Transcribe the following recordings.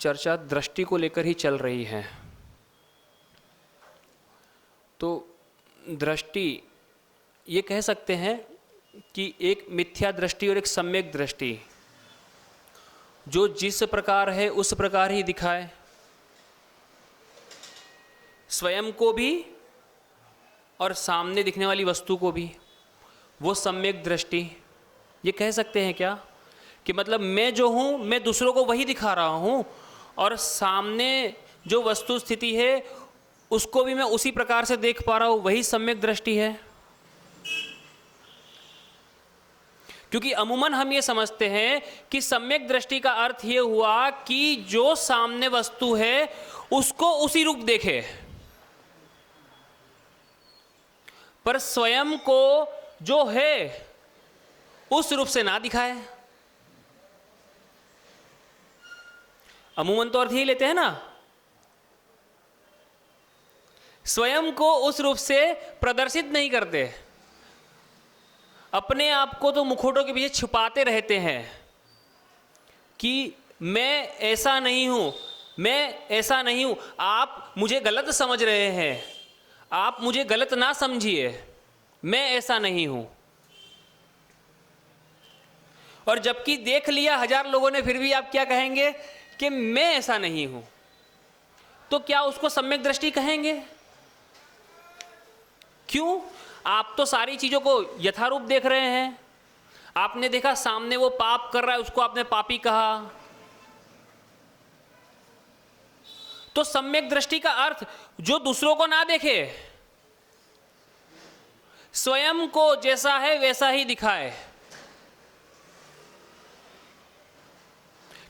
चर्चा दृष्टि को लेकर ही चल रही है। तो दृष्टि ये कह सकते हैं कि एक मिथ्या दृष्टि और एक सम्यक दृष्टि, जो जिस प्रकार है उस प्रकार ही दिखाए, स्वयं को भी और सामने दिखने वाली वस्तु को भी, वो सम्यक दृष्टि। ये कह सकते हैं क्या कि मतलब मैं जो हूँ मैं दूसरों को वही दिखा रहा हूँ और सामने जो वस्तु स्थिति है उसको भी मैं उसी प्रकार से देख पा रहा हूँ, वही सम्यक दृष्टि है। क्योंकि अमूमन हम ये समझते हैं कि सम्यक दृष्टि का अर्थ ये हुआ कि जो सामने वस्तु है उसको उसी रूप देखे, पर स्वयं को जो है उस रूप से ना दिखाए। अमूमन तो अर्थ ही लेते हैं ना, स्वयं को उस रूप से प्रदर्शित नहीं करते, अपने आप को तो मुखौटों के पीछे छुपाते रहते हैं कि मैं ऐसा नहीं हूं, मैं ऐसा नहीं हूं, आप मुझे गलत समझ रहे हैं, आप मुझे गलत ना समझिए, मैं ऐसा नहीं हूं। और जबकि देख लिया 1000 लोगों ने, फिर भी आप क्या कहेंगे कि मैं ऐसा नहीं हूं। तो क्या उसको सम्यक दृष्टि कहेंगे? क्यों? आप तो सारी चीजों को यथारूप देख रहे हैं। आपने देखा सामने वो पाप कर रहा है, उसको आपने पापी कहा। तो सम्यक दृष्टि का अर्थ जो दूसरों को ना देखे, स्वयं को जैसा है वैसा ही दिखाए।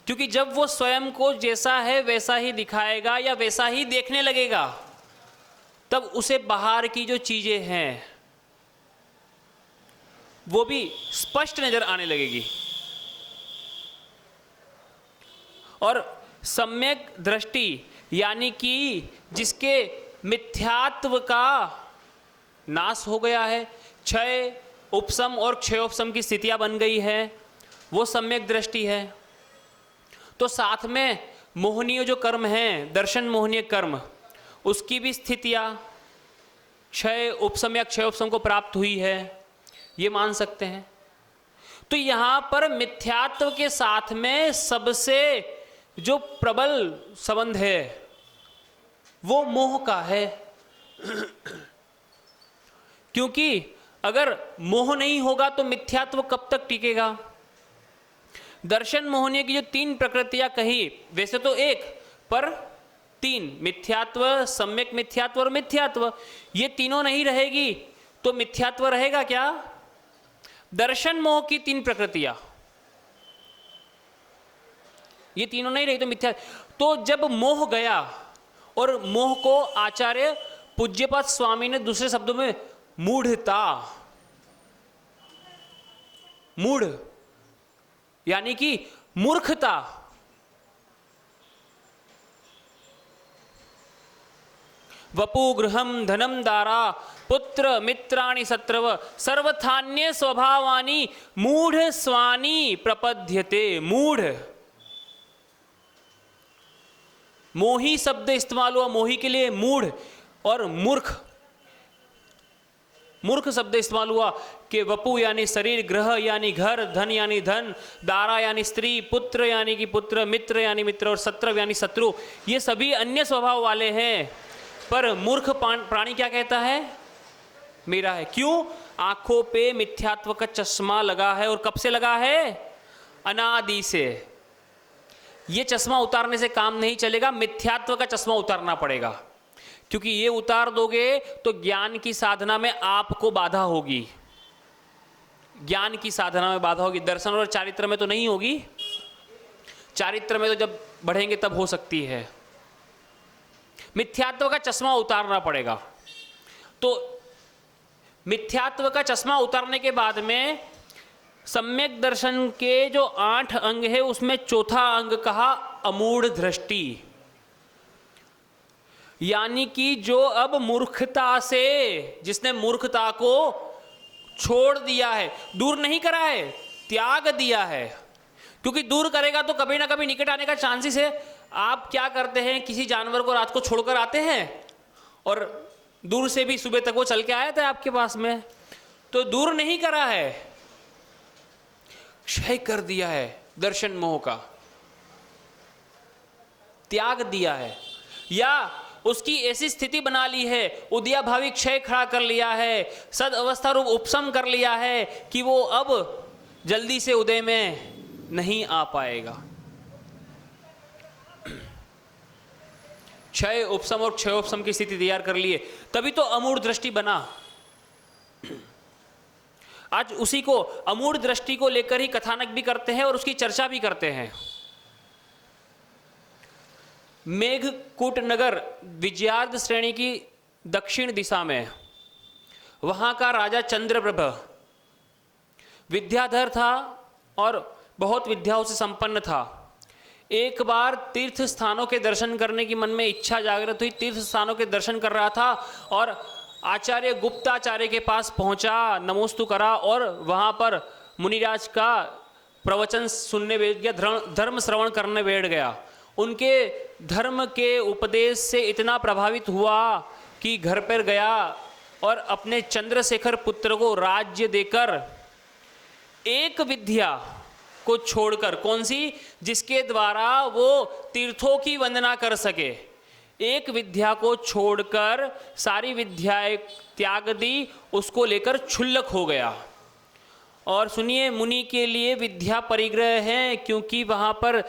क्योंकि जब वो स्वयं को जैसा है वैसा ही दिखाएगा या वैसा ही देखने लगेगा, तब उसे बाहर की जो चीजें हैं वो भी स्पष्ट नजर आने लगेगी। और सम्यक दृष्टि यानी कि जिसके मिथ्यात्व का नाश हो गया है, क्षय उपशम और क्षयोपशम की स्थितियां बन गई है, वो सम्यक दृष्टि है। तो साथ में मोहनीय जो कर्म हैं, दर्शन मोहनीय कर्म, उसकी भी स्थितियां क्षय उपशम या क्षयोपशम को प्राप्त हुई है, ये मान सकते हैं। तो यहां पर मिथ्यात्व के साथ में सबसे जो प्रबल संबंध है वो मोह का है। क्योंकि अगर मोह नहीं होगा तो मिथ्यात्व कब तक टिकेगा? दर्शन मोहनीय की जो 3 प्रकृतियां कही, वैसे तो एक पर 3, मिथ्यात्व, सम्यक मिथ्यात्व और मिथ्यात्व, ये तीनों नहीं रहेगी तो मिथ्यात्व रहेगा क्या? दर्शन मोह की 3 प्रकृतियां, ये तीनों नहीं रही तो मिथ्या। तो जब मोह गया, और मोह को आचार्य पूज्यपाद स्वामी ने दूसरे शब्दों में मूढ़ता, मूढ़ यानी कि मूर्खता, वपु गृहम धनम दारा पुत्र मित्राणि शत्रव सर्वथान्य स्वभावानि मूढ़ स्वानि प्रपद्यते। मूढ़, मोही शब्द इस्तेमाल हुआ मोही के लिए मूढ़, और मूर्ख, मूर्ख शब्द इस्तेमाल हुआ कि वपु यानी शरीर, ग्रह यानी घर, धन यानी धन, दारा यानी स्त्री, पुत्र यानी कि पुत्र, मित्र यानी मित्र और शत्रु यानी शत्रु, ये सभी अन्य स्वभाव वाले हैं। पर मूर्ख प्राणी क्या कहता है? मेरा है। क्यों? आंखों पे मिथ्यात्व का चश्मा लगा है, और कब से लगा है? अनादि से। ये चश्मा उतारने से काम नहीं चलेगा, मिथ्यात्व का चश्मा उतारना पड़ेगा। क्योंकि ये उतार दोगे तो ज्ञान की साधना में आपको बाधा होगी, ज्ञान की साधना में बाधा होगी। दर्शन और चारित्र में तो नहीं होगी, चारित्र में तो जब बढ़ेंगे तब हो सकती है। मिथ्यात्व का चश्मा उतारना पड़ेगा। तो मिथ्यात्व का चश्मा उतारने के बाद में सम्यक दर्शन के जो 8 अंग है उसमें चौथा अंग कहा अमूढ़ दृष्टि, यानी कि जो अब मूर्खता से, जिसने मूर्खता को छोड़ दिया है, दूर नहीं करा है, त्याग दिया है। क्योंकि दूर करेगा तो कभी ना कभी निकट आने का चांसेस है। आप क्या करते हैं, किसी जानवर को रात को छोड़कर आते हैं और दूर से भी सुबह तक वो चल के आया था आपके पास में, तो दूर नहीं करा है, क्षय कर दिया है दर्शन मोह का, त्याग दिया है, या उसकी ऐसी स्थिति बना ली है, उदयाभावी क्षय खड़ा कर लिया है, सद अवस्था रूप उपशम कर लिया है कि वो अब जल्दी से उदय में नहीं आ पाएगा। क्षय उपशम और क्षयोपशम की स्थिति तैयार कर लिए, तभी तो अमूढ़ दृष्टि बना। आज उसी को, अमूढ़ दृष्टि को लेकर ही कथानक भी करते हैं और उसकी चर्चा भी करते हैं। मेघकूट नगर विजयार्ध श्रेणी की दक्षिण दिशा में, वहां का राजा चंद्रप्रभ विद्याधर था और बहुत विद्याओं से संपन्न था। एक बार तीर्थ स्थानों के दर्शन करने की मन में इच्छा जागृत हुई, तीर्थ स्थानों के दर्शन कर रहा था और आचार्य गुप्ताचार्य के पास पहुंचा, नमोस्तु करा और वहां पर मुनिराज का प्रवचन सुनने बैठ गया, धर्म श्रवण करने बैठ गया। उनके धर्म के उपदेश से इतना प्रभावित हुआ कि घर पर गया और अपने चंद्रशेखर पुत्र को राज्य देकर एक विद्या को छोड़कर, कौन सी, जिसके द्वारा वो तीर्थों की वंदना कर सके, एक विद्या को छोड़कर सारी विद्याएं त्याग दी, उसको लेकर क्षुल्लक हो गया। और सुनिए, मुनि के लिए विद्या परिग्रह है, क्योंकि वहाँ पर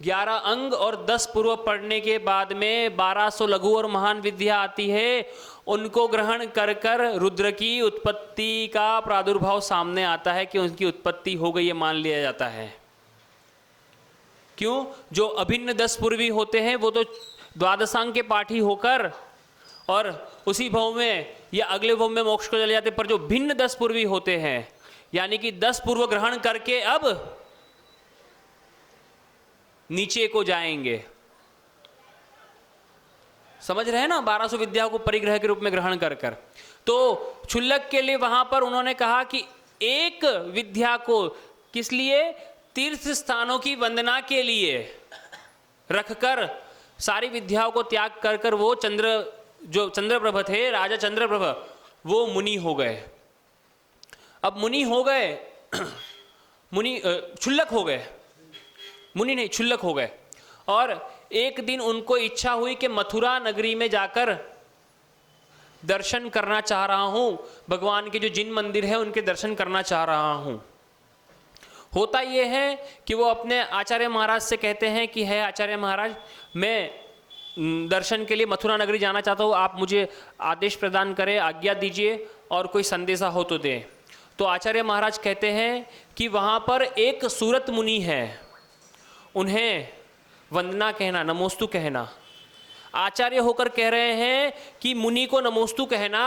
11 अंग और 10 पूर्व पढ़ने के बाद में 1200 लघु और महान विद्या आती है। उनको ग्रहण कर कर रुद्र की उत्पत्ति का प्रादुर्भाव सामने आता है कि उनकी उत्पत्ति हो गई, ये मान लिया जाता है। क्यों? जो अभिन्न 10 पूर्वी होते हैं वो तो द्वादशांग के पाठी होकर और उसी भव में या अगले भव में मोक्ष को चले जाते, पर जो भिन्न 10 पूर्वी होते हैं, यानी कि 10 पूर्व ग्रहण करके अब नीचे को जाएंगे। समझ रहे हैं ना? 1200 विद्याओं को परिग्रह के रूप में ग्रहण कर कर। तो क्षुल्लक के लिए वहां पर उन्होंने कहा कि एक विद्या को किस लिए? तीर्थ स्थानों की वंदना के लिए रखकर सारी विद्याओं को त्याग कर कर वो जो चंद्रप्रभ थे, राजा चंद्रप्रभ, वो मुनि हो गए। अब मुनि हो गए, मुनि क्षुल्लक हो गए, मुनि नहीं क्षुल्लक हो गए। और एक दिन उनको इच्छा हुई कि मथुरा नगरी में जाकर दर्शन करना चाह रहा हूं, भगवान के जो जिन मंदिर है उनके दर्शन करना चाह रहा हूं। होता यह है कि वो अपने आचार्य महाराज से कहते हैं कि है आचार्य महाराज, मैं दर्शन के लिए मथुरा नगरी जाना चाहता हूँ, आप मुझे आदेश प्रदान करें, आज्ञा दीजिए और कोई संदेशा हो तो दें। तो आचार्य महाराज कहते हैं कि वहाँ पर एक सूरत मुनि है, उन्हें वंदना कहना, नमोस्तु कहना। आचार्य होकर कह रहे हैं कि मुनि को नमोस्तु कहना,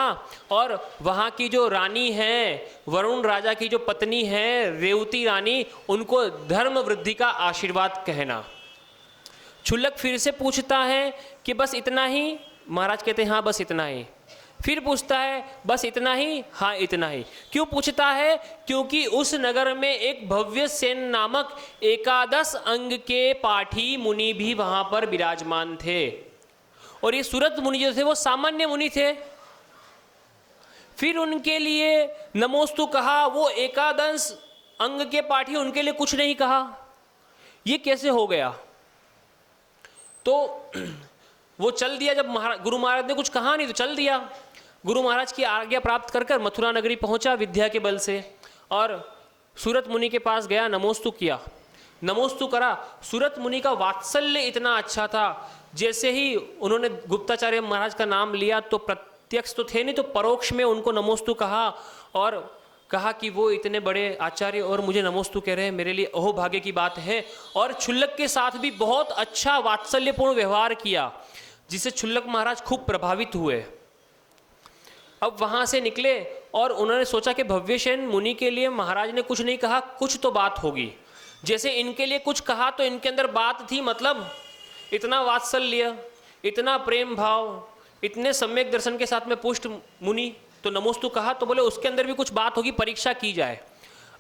और वहाँ की जो रानी है, वरुण राजा की जो पत्नी है रेवती रानी, उनको धर्म वृद्धि का आशीर्वाद कहना। क्षुल्लक फिर से पूछता है कि बस इतना ही? महाराज कहते हैं हाँ बस इतना ही। फिर पूछता है बस इतना ही? हाँ इतना ही। क्यों पूछता है? क्योंकि उस नगर में एक भव्य सेन नामक 11 अंग के पाठी मुनि भी वहां पर विराजमान थे, और ये सूरत मुनि जो थे वो सामान्य मुनि थे। फिर उनके लिए नमोस्तु कहा, वो 11 अंग के पाठी, उनके लिए कुछ नहीं कहा। ये कैसे हो गया? तो वो चल दिया, जब गुरु महाराज ने कुछ कहा नहीं तो चल दिया। गुरु महाराज की आज्ञा प्राप्त कर कर मथुरा नगरी पहुंचा विद्या के बल से, और सूरत मुनि के पास गया, नमोस्तु किया, नमोस्तु करा। सूरत मुनि का वात्सल्य इतना अच्छा था, जैसे ही उन्होंने गुप्ताचार्य महाराज का नाम लिया तो प्रत्यक्ष तो थे नहीं तो परोक्ष में उनको नमोस्तु कहा, और कहा कि वो इतने बड़े आचार्य और मुझे नमोस्तु कह रहे हैं, मेरे लिए अहोभाग्य की बात है। और क्षुल्लक के साथ भी बहुत अच्छा वात्सल्यपूर्ण व्यवहार किया, जिससे क्षुल्लक महाराज खूब प्रभावित हुए। अब वहाँ से निकले और उन्होंने सोचा कि भव्यसेन मुनि के लिए महाराज ने कुछ नहीं कहा, कुछ तो बात होगी। जैसे इनके लिए कुछ कहा तो इनके अंदर बात थी, मतलब इतना वात्सल्य, इतना प्रेम भाव, इतने सम्यक दर्शन के साथ में पुष्ट मुनि, तो नमोस्तु कहा तो बोले उसके अंदर भी कुछ बात होगी, परीक्षा की जाए।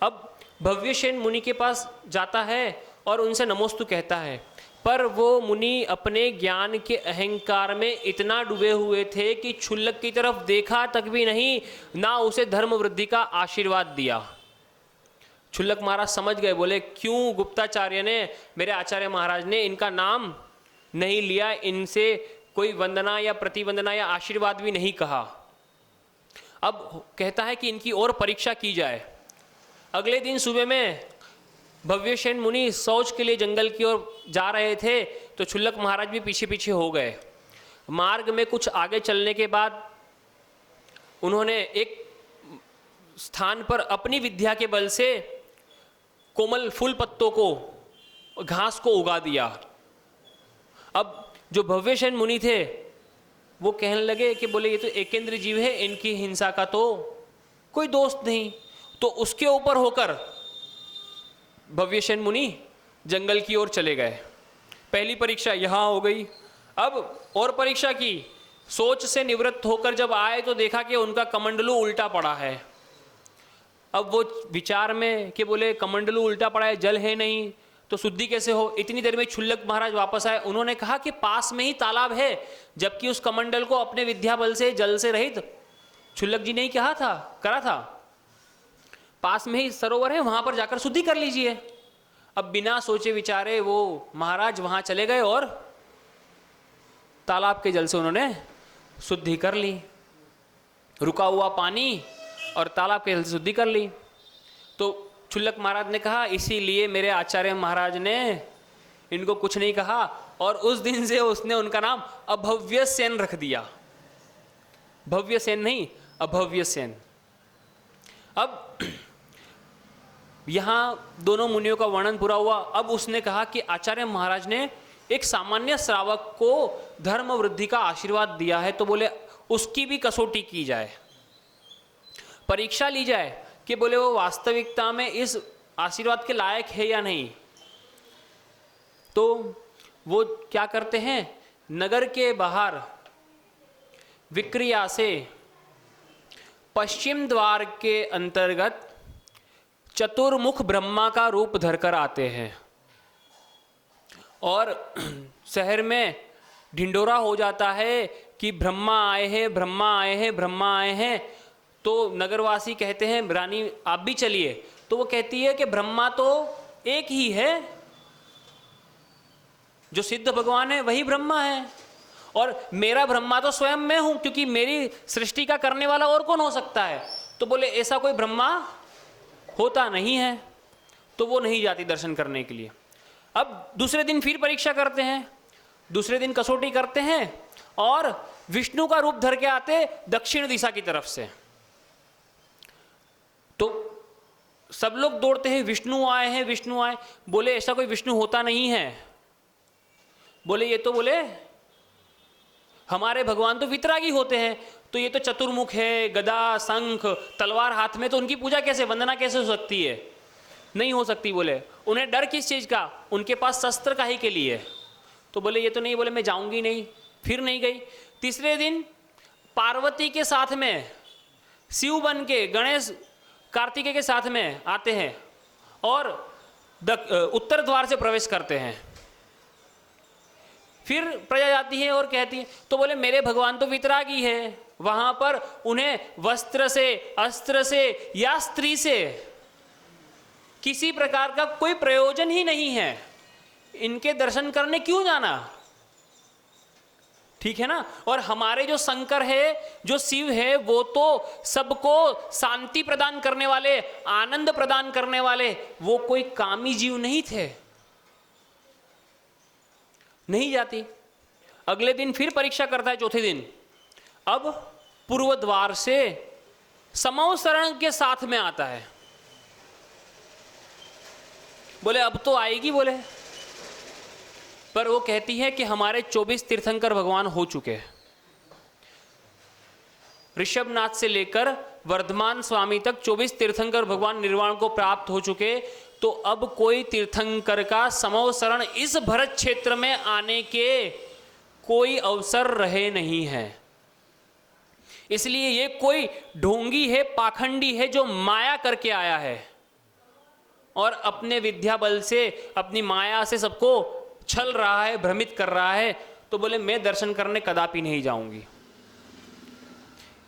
अब भव्यसेन मुनि के पास जाता है और उनसे नमोस्तु कहता है। पर वो मुनि अपने ज्ञान के अहंकार में इतना डूबे हुए थे कि क्षुल्लक की तरफ देखा तक भी नहीं, ना उसे धर्म वृद्धि का आशीर्वाद दिया। क्षुल्लक महाराज समझ गए, बोले क्यों गुप्ताचार्य ने, मेरे आचार्य महाराज ने इनका नाम नहीं लिया, इनसे कोई वंदना या प्रतिवंदना या आशीर्वाद भी नहीं कहा। अब कहता है कि इनकी और परीक्षा की जाए। अगले दिन सुबह में भव्यसेन मुनि शौच के लिए जंगल की ओर जा रहे थे, तो क्षुल्लक महाराज भी पीछे पीछे हो गए। मार्ग में कुछ आगे चलने के बाद उन्होंने एक स्थान पर अपनी विद्या के बल से कोमल फूल पत्तों को, घास को उगा दिया। अब जो भव्यसेन मुनि थे वो कहने लगे कि बोले ये तो एकेंद्र जीव है, इनकी हिंसा का तो कोई दोस्त नहीं। तो उसके ऊपर होकर भव्यसेन मुनि जंगल की ओर चले गए। पहली परीक्षा यहाँ हो गई। अब और परीक्षा की, सोच से निवृत्त होकर जब आए तो देखा कि उनका कमंडलू उल्टा पड़ा है। अब वो विचार में कि बोले कमंडलू उल्टा पड़ा है, जल है नहीं, तो शुद्धि कैसे हो। इतनी देर में क्षुल्लक महाराज वापस आए। उन्होंने कहा कि पास में ही तालाब है, जबकि उस कमंडल को अपने विद्या बल से जल से रहित क्षुल्लक जी ने ही कहा था, करा था। पास में ही सरोवर है, वहां पर जाकर शुद्धि कर लीजिए। अब बिना सोचे विचारे वो महाराज वहां चले गए और तालाब के जल से उन्होंने शुद्धि कर ली। रुका हुआ पानी और तालाब के जल से शुद्धि कर ली। तो क्षुल्लक महाराज ने कहा इसीलिए मेरे आचार्य महाराज ने इनको कुछ नहीं कहा, और उस दिन से उसने उनका नाम अभव्यसेन रख दिया। भव्यसेन नहीं, अभव्यसेन। अब यहां दोनों मुनियों का वर्णन पूरा हुआ। अब उसने कहा कि आचार्य महाराज ने एक सामान्य श्रावक को धर्म वृद्धि का आशीर्वाद दिया है, तो बोले उसकी भी कसौटी की जाए, परीक्षा ली जाए कि बोले वो वास्तविकता में इस आशीर्वाद के लायक है या नहीं। तो वो क्या करते हैं, नगर के बाहर विक्रिया से पश्चिम द्वार के अंतर्गत चतुर्मुख ब्रह्मा का रूप धरकर आते हैं, और शहर में ढिंडोरा हो जाता है कि ब्रह्मा आए हैं, ब्रह्मा आए हैं, ब्रह्मा आए हैं। तो नगरवासी कहते हैं रानी आप भी चलिए। तो वो कहती है कि ब्रह्मा तो एक ही है, जो सिद्ध भगवान है वही ब्रह्मा है, और मेरा ब्रह्मा तो स्वयं मैं हूं, क्योंकि मेरी सृष्टि का करने वाला और कौन हो सकता है। तो बोले ऐसा कोई ब्रह्मा होता नहीं है। तो वो नहीं जाती दर्शन करने के लिए। अब दूसरे दिन फिर परीक्षा करते हैं, दूसरे दिन कसौटी करते हैं, और विष्णु का रूप धर के आते दक्षिण दिशा की तरफ से। तो सब लोग दौड़ते हैं, विष्णु आए हैं, विष्णु आए। बोले ऐसा कोई विष्णु होता नहीं है। बोले ये तो बोले हमारे भगवान तो वितरागी होते हैं, तो ये तो चतुर्मुख है, गदा शंख तलवार हाथ में, तो उनकी पूजा कैसे, वंदना कैसे हो सकती है, नहीं हो सकती। बोले उन्हें डर किस चीज का, उनके पास शस्त्र का ही के लिए। तो बोले ये तो नहीं, बोले मैं जाऊंगी नहीं। फिर नहीं गई। तीसरे दिन पार्वती के साथ में शिव बन के, गणेश कार्तिकेय के साथ में आते हैं और उत्तर द्वार से प्रवेश करते हैं। फिर प्रजा जाती है और कहती है, तो बोले मेरे भगवान तो वितरागी है, वहां पर उन्हें वस्त्र से, अस्त्र से या स्त्री से किसी प्रकार का कोई प्रयोजन ही नहीं है, इनके दर्शन करने क्यों जाना। ठीक है ना। और हमारे जो शंकर है, जो शिव है, वो तो सबको शांति प्रदान करने वाले, आनंद प्रदान करने वाले, वो कोई कामी जीव नहीं थे। नहीं जाती। अगले दिन फिर परीक्षा करता है, चौथे दिन। अब पूर्व द्वार से समवसरण के साथ में आता है। बोले अब तो आएगी, बोले। पर वो कहती है कि हमारे 24 तीर्थंकर भगवान हो चुके हैं। ऋषभनाथ से लेकर वर्धमान स्वामी तक 24 तीर्थंकर भगवान निर्वाण को प्राप्त हो चुके। तो अब कोई तीर्थंकर का समवसरण इस भरत क्षेत्र में आने के कोई अवसर रहे नहीं है। इसलिए ये कोई ढोंगी है, पाखंडी है, जो माया करके आया है और अपने विद्या बल से, अपनी माया से सबको छल रहा है, भ्रमित कर रहा है, तो बोले मैं दर्शन करने कदापि नहीं जाऊंगी।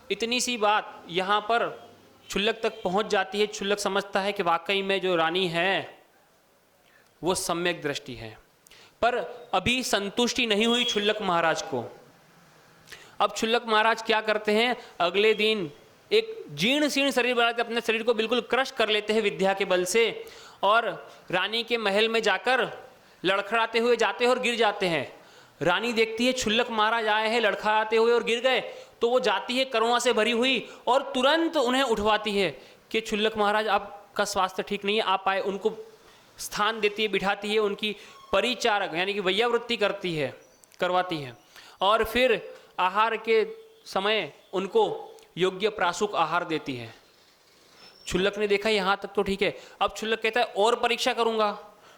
इतनी सी बात यहाँ पर क्षुल्लक तक पहुँच जाती है। क्षुल्लक समझता है कि वाकई में जो रानी है वो सम्यक दृष्टि है, पर अभी संतुष्टि नहीं हुई क्षुल्लक महाराज को। अब क्षुल्लक महाराज क्या करते हैं, अगले दिन एक जीर्ण शीर्ण शरीर बनाते, अपने शरीर को बिल्कुल क्रश कर लेते हैं विद्या के बल से, और रानी के महल में जाकर लड़खड़ाते हुए जाते हैं और गिर जाते हैं। रानी देखती है क्षुल्लक महाराज आए हैं लड़खड़ाते हुए और गिर गए, तो वो जाती है करुणा से भरी हुई और तुरंत उन्हें उठवाती है कि क्षुल्लक महाराज आपका स्वास्थ्य ठीक नहीं है, आप आए। उनको स्थान देती है, बिठाती है, उनकी परिचारक यानी कि वैयावृत्ति करवाती है, और फिर आहार के समय उनको योग्य प्रासुक आहार देती है। क्षुल्लक ने देखा यहाँ तक तो ठीक है, अब क्षुल्लक कहता है और परीक्षा करूंगा।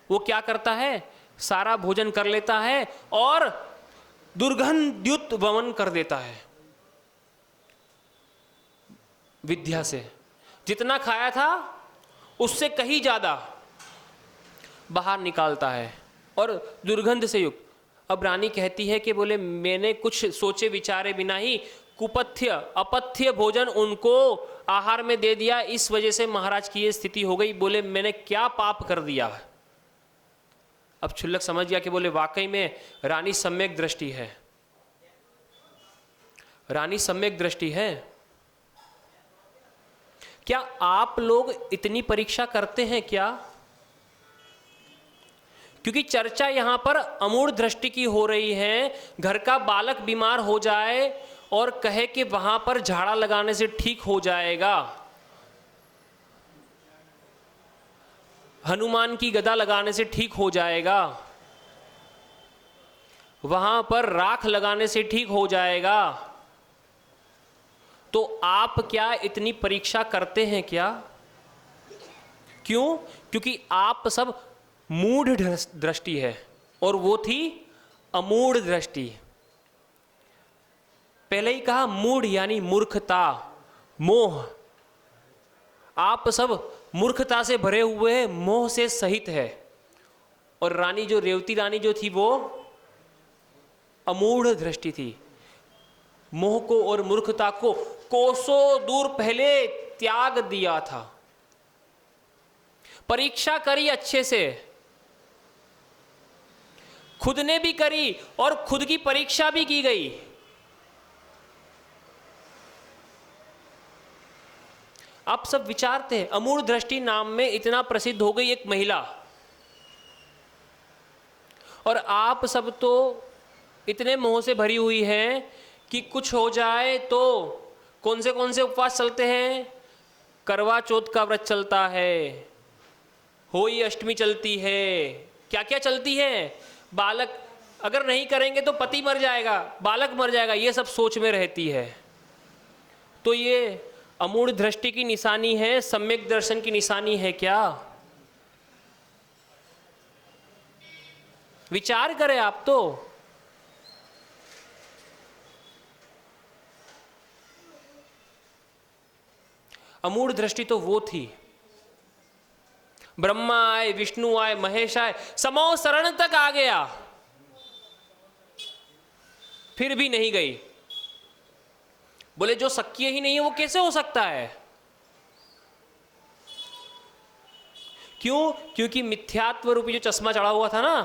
वो क्या करता है, सारा भोजन कर लेता है और दुर्गंधयुक्त वमन कर देता है। विद्या से जितना खाया था उससे कहीं ज्यादा बाहर निकालता है और दुर्गंध से युक्त। अब रानी कहती है कि बोले मैंने कुछ सोचे विचारे बिना ही कुपथ्य अपथ्य भोजन उनको आहार में दे दिया, इस वजह से महाराज की ये स्थिति हो गई। बोले मैंने क्या पाप कर दिया। अब क्षुल्लक समझ गया कि बोले वाकई में रानी सम्यक दृष्टि है, रानी सम्यक दृष्टि है। क्या आप लोग इतनी परीक्षा करते हैं क्या? क्योंकि चर्चा यहां पर अमूढ़ दृष्टि की हो रही है। घर का बालक बीमार हो जाए और कहे कि वहां पर झाड़ा लगाने से ठीक हो जाएगा, हनुमान की गदा लगाने से ठीक हो जाएगा, वहां पर राख लगाने से ठीक हो जाएगा, तो आप क्या इतनी परीक्षा करते हैं क्या? क्यों? क्योंकि आप सब मूढ़ दृष्टि है और वो थी अमूढ़ दृष्टि। पहले ही कहा मूढ़ यानी मूर्खता, मोह। आप सब मूर्खता से भरे हुए हैं, मोह से सहित है। और रानी जो रेवती रानी जो थी वो अमूढ़ दृष्टि थी। मोह को और मूर्खता को कोसों दूर पहले त्याग दिया था। परीक्षा करी अच्छे से, खुद ने भी करी और खुद की परीक्षा भी की गई। आप सब विचारते हैं, अमूढ़ दृष्टि नाम में इतना प्रसिद्ध हो गई एक महिला, और आप सब तो इतने मोह से भरी हुई हैं कि कुछ हो जाए तो कौन से उपवास चलते हैं। करवा चौथ का व्रत चलता है, होली अष्टमी चलती है, क्या क्या चलती है। बालक अगर नहीं करेंगे तो पति मर जाएगा, बालक मर जाएगा, ये सब सोच में रहती है। तो ये अमूढ़ दृष्टि की निशानी है, सम्यक दर्शन की निशानी है क्या? विचार करें आप तो। अमूढ़ दृष्टि तो वो थी। ब्रह्मा आए, विष्णु आए, महेश आए, समो शरण तक आ गया, फिर भी नहीं गई। बोले जो शक्य ही नहीं है वो कैसे हो सकता है? क्यों? क्योंकि मिथ्यात्व रूपी जो चश्मा चढ़ा हुआ था ना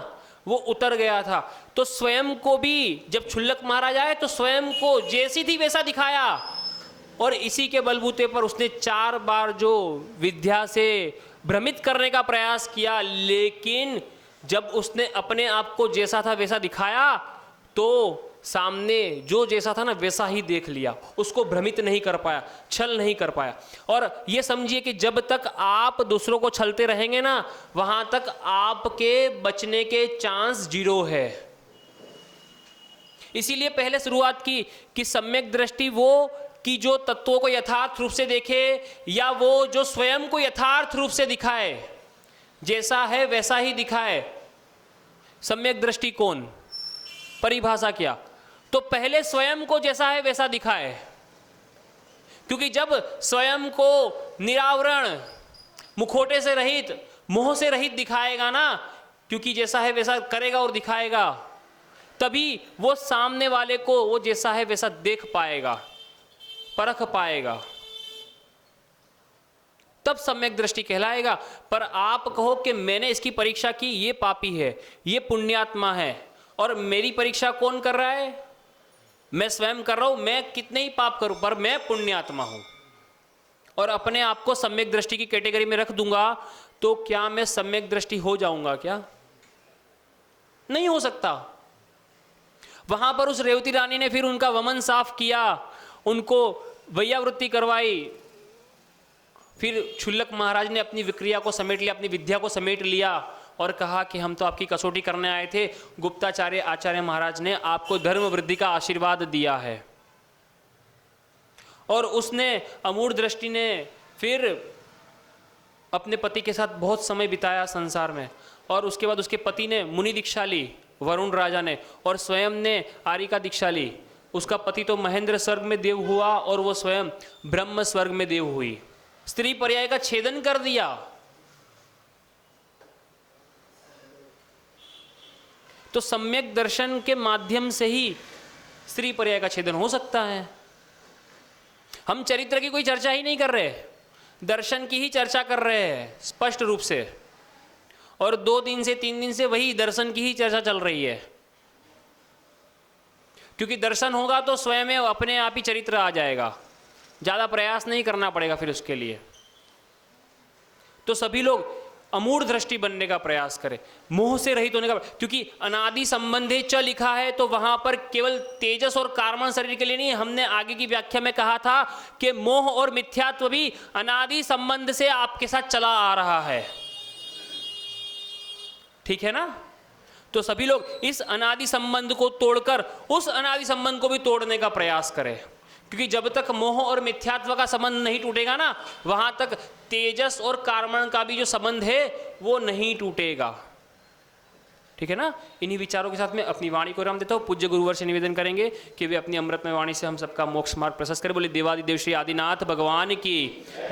वो उतर गया था। तो स्वयं को भी जब क्षुल्लक महाराज आए तो स्वयं को जैसी थी वैसा दिखाया, और इसी के बलबूते पर उसने 4 बार जो विद्या से भ्रमित करने का प्रयास किया, लेकिन जब उसने अपने आप को जैसा था वैसा दिखाया तो सामने जो जैसा था ना वैसा ही देख लिया, उसको भ्रमित नहीं कर पाया, छल नहीं कर पाया। और ये समझिए कि जब तक आप दूसरों को छलते रहेंगे ना, वहां तक आपके बचने के चांस 0 है। इसीलिए पहले शुरुआत की कि सम्यक दृष्टि वो कि जो तत्वों को यथार्थ रूप से देखे, या वो जो स्वयं को यथार्थ रूप से दिखाए, जैसा है वैसा ही दिखाए। सम्यक दृष्टि कौन? परिभाषा क्या? तो पहले स्वयं को जैसा है वैसा दिखाए, क्योंकि जब स्वयं को निरावरण मुखौटे से रहित मोह से रहित दिखाएगा ना, क्योंकि जैसा है वैसा करेगा और दिखाएगा, तभी वो सामने वाले को वो जैसा है वैसा देख पाएगा, परख पाएगा, तब सम्यक दृष्टि कहलाएगा। पर आप कहो कि मैंने इसकी परीक्षा की, ये पापी है, ये पुण्यात्मा है, और मेरी परीक्षा कौन कर रहा है? मैं स्वयं कर रहा हूं, मैं कितने ही पाप करूं पर मैं पुण्यात्मा हूं, और अपने आप को सम्यक दृष्टि की कैटेगरी में रख दूंगा, तो क्या मैं सम्यक दृष्टि हो जाऊंगा? क्या नहीं हो सकता। वहां पर उस रेवती रानी ने फिर उनका वमन साफ किया, उनको वैयावृत्ति करवाई, फिर क्षुल्लक महाराज ने अपनी विक्रिया को समेट लिया, अपनी विद्या को समेट लिया और कहा कि हम तो आपकी कसौटी करने आए थे। गुप्ताचार्य आचार्य महाराज ने आपको धर्म वृद्धि का आशीर्वाद दिया है। और उसने अमूढ़ दृष्टि ने फिर अपने पति के साथ बहुत समय बिताया संसार में, और उसके बाद उसके पति ने मुनि दीक्षा ली, वरुण राजा ने, और स्वयं ने आरिका दीक्षा ली। उसका पति तो महेंद्र स्वर्ग में देव हुआ और वो स्वयं ब्रह्म स्वर्ग में देव हुई। स्त्री पर्याय का छेदन कर दिया। तो सम्यक दर्शन के माध्यम से ही स्त्री पर्याय का छेदन हो सकता है। हम चरित्र की कोई चर्चा ही नहीं कर रहे, दर्शन की ही चर्चा कर रहे हैं स्पष्ट रूप से, और 2 दिन से 3 दिन से वही दर्शन की ही चर्चा चल रही है। क्योंकि दर्शन होगा तो स्वयं अपने आप ही चरित्र आ जाएगा, ज़्यादा प्रयास नहीं करना पड़ेगा फिर उसके लिए। तो सभी लोग अमूढ़ दृष्टि बनने का प्रयास करें, मोह से रहित होने का, क्योंकि अनादि संबंधे च लिखा है तो वहां पर केवल तेजस और कार्बन शरीर के लिए नहीं। हमने आगे की व्याख्या में कहा था कि मोह और मिथ्यात्व भी अनादि संबंध से आपके साथ चला आ रहा है, ठीक है ना। तो सभी लोग इस अनादि संबंध को तोड़कर उस अनादि संबंध को भी तोड़ने का प्रयास करें, क्योंकि जब तक मोह और मिथ्यात्व का संबंध नहीं टूटेगा ना, वहां तक तेजस और कार्बन का भी जो संबंध है वो नहीं टूटेगा, ठीक है ना। इन्हीं विचारों के साथ में अपनी वाणी को विराम देता हूं। पूज्य गुरुवर से निवेदन करेंगे कि वे अपनी अमृतमय वाणी से हम सबका मोक्ष मार्ग प्रशस्त करें। बोले देवादिदेव श्री आदिनाथ भगवान की।